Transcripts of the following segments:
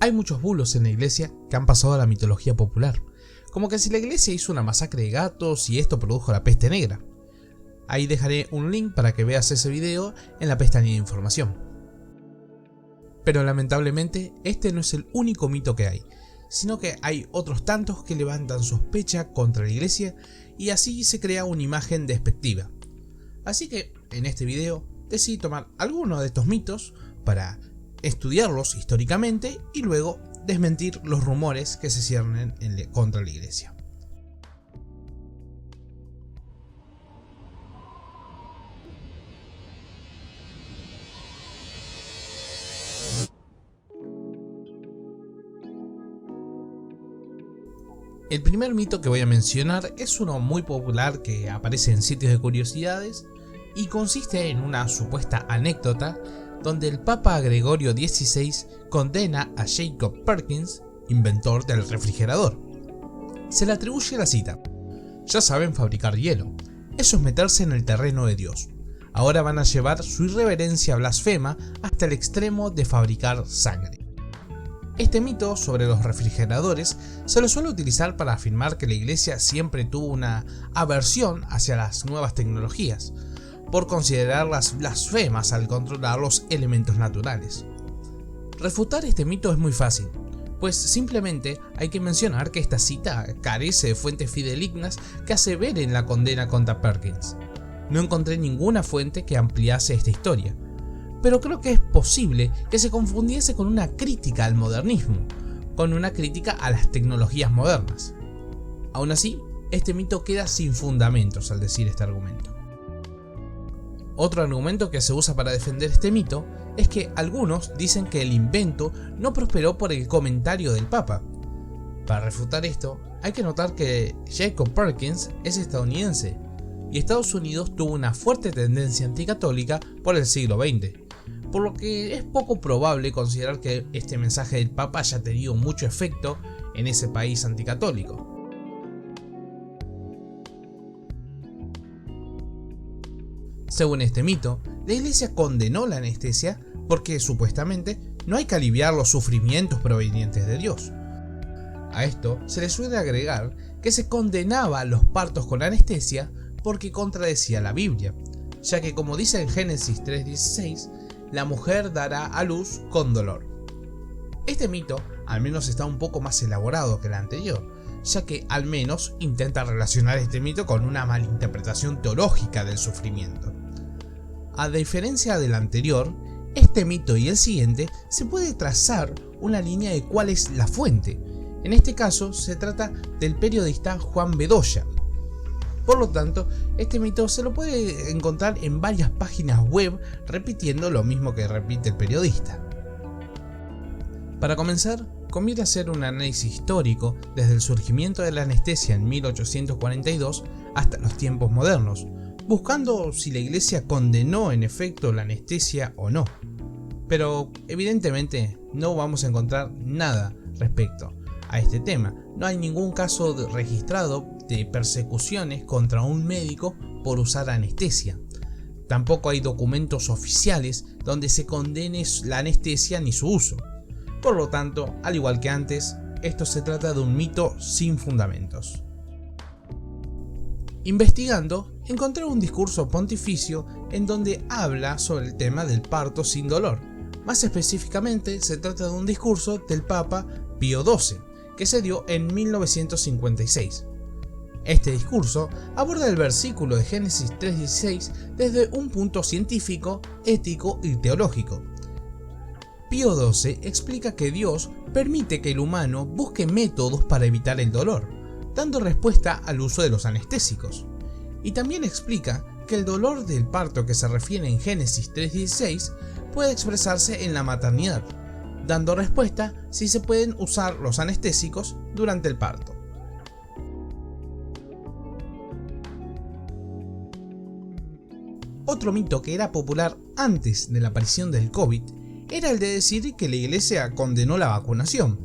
Hay muchos bulos en la iglesia que han pasado a la mitología popular, como que si la iglesia hizo una masacre de gatos y esto produjo la peste negra. Ahí dejaré un link para que veas ese video en la pestaña de información. Pero lamentablemente este no es el único mito que hay, sino que hay otros tantos que levantan sospecha contra la iglesia y así se crea una imagen despectiva. Así que en este video decidí tomar algunos de estos mitos para estudiarlos históricamente y luego desmentir los rumores que se ciernen contra la iglesia. El primer mito que voy a mencionar es uno muy popular que aparece en sitios de curiosidades y consiste en una supuesta anécdota donde el Papa Gregorio XVI condena a Jacob Perkins, inventor del refrigerador. Se le atribuye la cita: "Ya saben fabricar hielo, eso es meterse en el terreno de Dios. Ahora van a llevar su irreverencia blasfema hasta el extremo de fabricar sangre". Este mito sobre los refrigeradores se lo suele utilizar para afirmar que la iglesia siempre tuvo una aversión hacia las nuevas tecnologías, por considerarlas blasfemas al controlar los elementos naturales. Refutar este mito es muy fácil, pues simplemente hay que mencionar que esta cita carece de fuentes fidedignas que aseveren la condena contra Perkins. No encontré ninguna fuente que ampliase esta historia, pero creo que es posible que se confundiese con una crítica al modernismo, con una crítica a las tecnologías modernas. Aún así, este mito queda sin fundamentos al decir este argumento. Otro argumento que se usa para defender este mito es que algunos dicen que el invento no prosperó por el comentario del Papa. Para refutar esto, hay que notar que Jacob Perkins es estadounidense, y Estados Unidos tuvo una fuerte tendencia anticatólica por el siglo XX, por lo que es poco probable considerar que este mensaje del Papa haya tenido mucho efecto en ese país anticatólico. Según este mito, la iglesia condenó la anestesia porque supuestamente no hay que aliviar los sufrimientos provenientes de Dios. A esto se le suele agregar que se condenaba los partos con anestesia porque contradecía la Biblia, ya que como dice en Génesis 3:16, la mujer dará a luz con dolor. Este mito al menos está un poco más elaborado que el anterior, ya que al menos intenta relacionar este mito con una malinterpretación teológica del sufrimiento. A diferencia del anterior, este mito y el siguiente se puede trazar una línea de cuál es la fuente. En este caso se trata del periodista Juan Bedoya. Por lo tanto, este mito se lo puede encontrar en varias páginas web repitiendo lo mismo que repite el periodista. Para comenzar, conviene hacer un análisis histórico desde el surgimiento de la anestesia en 1842 hasta los tiempos modernos, buscando si la iglesia condenó en efecto la anestesia o no. Pero evidentemente no vamos a encontrar nada respecto a este tema. No hay ningún caso registrado de persecuciones contra un médico por usar anestesia. Tampoco hay documentos oficiales donde se condene la anestesia ni su uso. Por lo tanto, al igual que antes, esto se trata de un mito sin fundamentos. Investigando, encontré un discurso pontificio en donde habla sobre el tema del parto sin dolor. Más específicamente, se trata de un discurso del Papa Pío XII, que se dio en 1956. Este discurso aborda el versículo de Génesis 3:16 desde un punto científico, ético y teológico. Pío XII explica que Dios permite que el humano busque métodos para evitar el dolor, dando respuesta al uso de los anestésicos. Y también explica que el dolor del parto que se refiere en Génesis 3:16 puede expresarse en la maternidad, dando respuesta si se pueden usar los anestésicos durante el parto. Otro mito que era popular antes de la aparición del COVID era el de decir que la iglesia condenó la vacunación.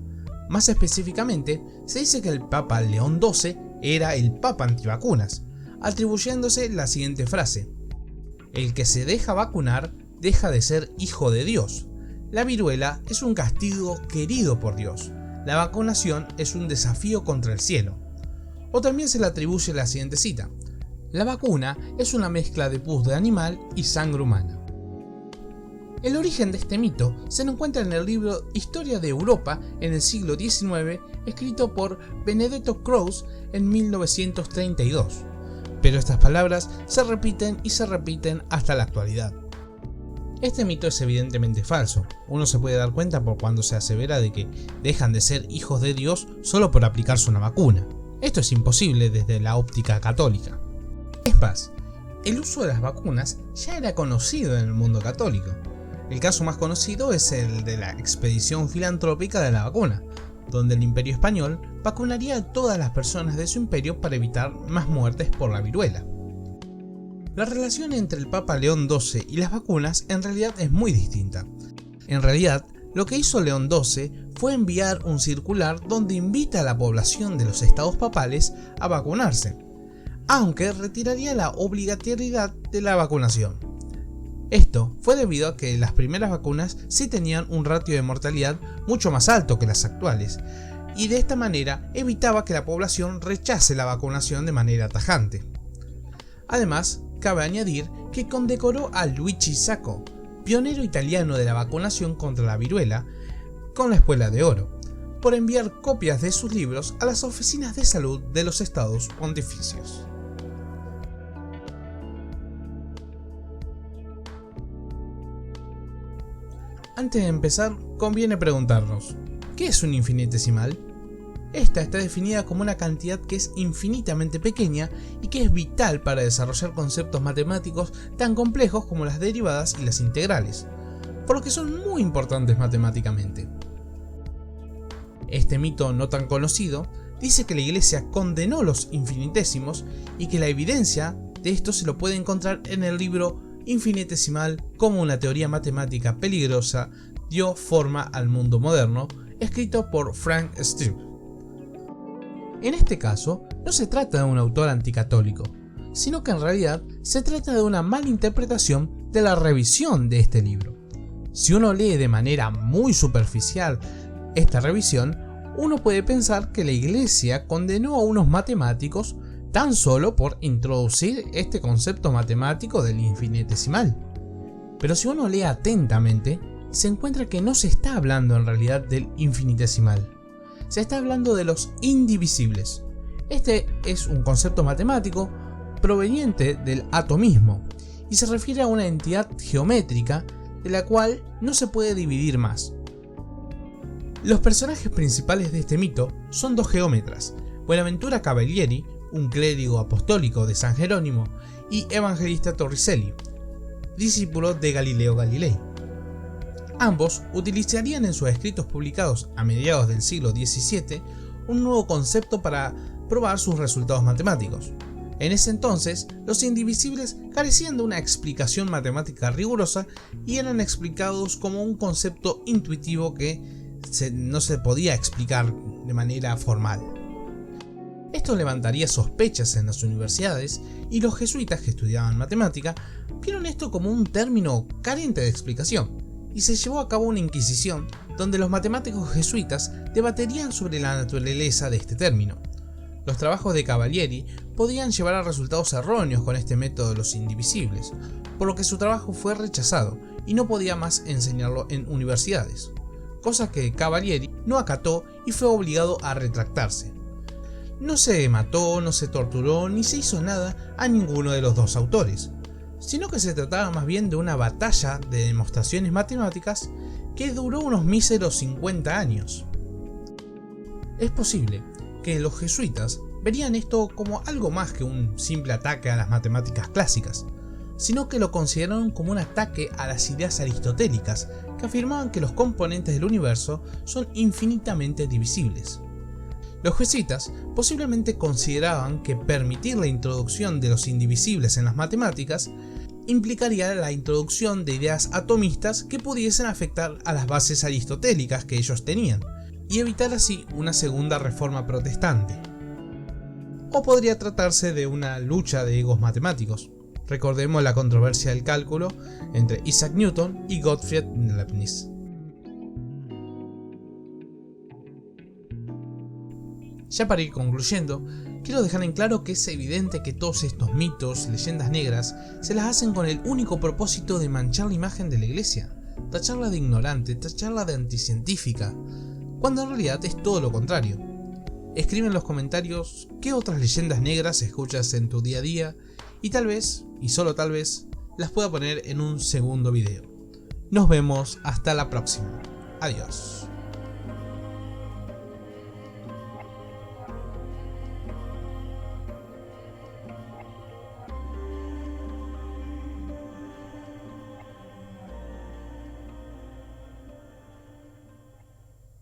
Más específicamente, se dice que el Papa León XII era el Papa antivacunas, atribuyéndose la siguiente frase: "El que se deja vacunar deja de ser hijo de Dios. la viruela es un castigo querido por Dios. La vacunación es un desafío contra el cielo. O también se le atribuye la siguiente cita: la vacuna es una mezcla de pus de animal y sangre humana. El origen de este mito se encuentra en el libro Historia de Europa en el siglo XIX, escrito por Benedetto Croce en 1932. Pero estas palabras se repiten y se repiten hasta la actualidad. Este mito es evidentemente falso. Uno se puede dar cuenta por cuando se asevera de que dejan de ser hijos de Dios solo por aplicarse una vacuna. Esto es imposible desde la óptica católica. Es más, el uso de las vacunas ya era conocido en el mundo católico. El caso más conocido es el de la expedición filantrópica de la vacuna, donde el Imperio Español vacunaría a todas las personas de su imperio para evitar más muertes por la viruela. La relación entre el Papa León XII y las vacunas en realidad es muy distinta. En realidad, lo que hizo León XII fue enviar un circular donde invita a la población de los estados papales a vacunarse, aunque retiraría la obligatoriedad de la vacunación. Esto fue debido a que las primeras vacunas sí tenían un ratio de mortalidad mucho más alto que las actuales, y de esta manera evitaba que la población rechace la vacunación de manera tajante. Además, cabe añadir que condecoró a Luigi Sacco, pionero italiano de la vacunación contra la viruela, con la Espuela de Oro, por enviar copias de sus libros a las oficinas de salud de los estados pontificios. Antes de empezar, conviene preguntarnos, ¿qué es un infinitesimal? Esta está definida como una cantidad que es infinitamente pequeña y que es vital para desarrollar conceptos matemáticos tan complejos como las derivadas y las integrales, por lo que son muy importantes matemáticamente. Este mito no tan conocido dice que la Iglesia condenó los infinitesimos y que la evidencia de esto se lo puede encontrar en el libro Infinitesimal, como una teoría matemática peligrosa dio forma al mundo moderno, escrito por Frank Stroup. En este caso, no se trata de un autor anticatólico, sino que en realidad se trata de una mala interpretación de la revisión de este libro. Si uno lee de manera muy superficial esta revisión, uno puede pensar que la Iglesia condenó a unos matemáticos tan solo por introducir este concepto matemático del infinitesimal. Pero si uno lee atentamente, se encuentra que no se está hablando en realidad del infinitesimal. Se está hablando de los indivisibles. Este es un concepto matemático proveniente del atomismo y se refiere a una entidad geométrica de la cual no se puede dividir más. Los personajes principales de este mito son dos geómetras, Buenaventura Cavalieri, un clérigo apostólico de San Jerónimo, y Evangelista Torricelli, discípulo de Galileo Galilei. Ambos utilizarían en sus escritos publicados a mediados del siglo XVII un nuevo concepto para probar sus resultados matemáticos. En ese entonces, los indivisibles carecían de una explicación matemática rigurosa y eran explicados como un concepto intuitivo que no se podía explicar de manera formal. Esto levantaría sospechas en las universidades y los jesuitas que estudiaban matemática vieron esto como un término carente de explicación y se llevó a cabo una inquisición donde los matemáticos jesuitas debaterían sobre la naturaleza de este término. Los trabajos de Cavalieri podían llevar a resultados erróneos con este método de los indivisibles, por lo que su trabajo fue rechazado y no podía más enseñarlo en universidades, cosa que Cavalieri no acató y fue obligado a retractarse. No se mató, no se torturó ni se hizo nada a ninguno de los dos autores, sino que se trataba más bien de una batalla de demostraciones matemáticas que duró unos míseros 50 años. Es posible que los jesuitas verían esto como algo más que un simple ataque a las matemáticas clásicas, sino que lo consideraron como un ataque a las ideas aristotélicas que afirmaban que los componentes del universo son infinitamente divisibles. Los jesuitas posiblemente consideraban que permitir la introducción de los indivisibles en las matemáticas implicaría la introducción de ideas atomistas que pudiesen afectar a las bases aristotélicas que ellos tenían, y evitar así una segunda reforma protestante. O podría tratarse de una lucha de egos matemáticos. Recordemos la controversia del cálculo entre Isaac Newton y Gottfried Leibniz. Ya para ir concluyendo, quiero dejar en claro que es evidente que todos estos mitos, leyendas negras, se las hacen con el único propósito de manchar la imagen de la iglesia, tacharla de ignorante, tacharla de anticientífica, cuando en realidad es todo lo contrario. Escribe en los comentarios qué otras leyendas negras escuchas en tu día a día y tal vez, y solo tal vez, las pueda poner en un segundo video. Nos vemos hasta la próxima. Adiós.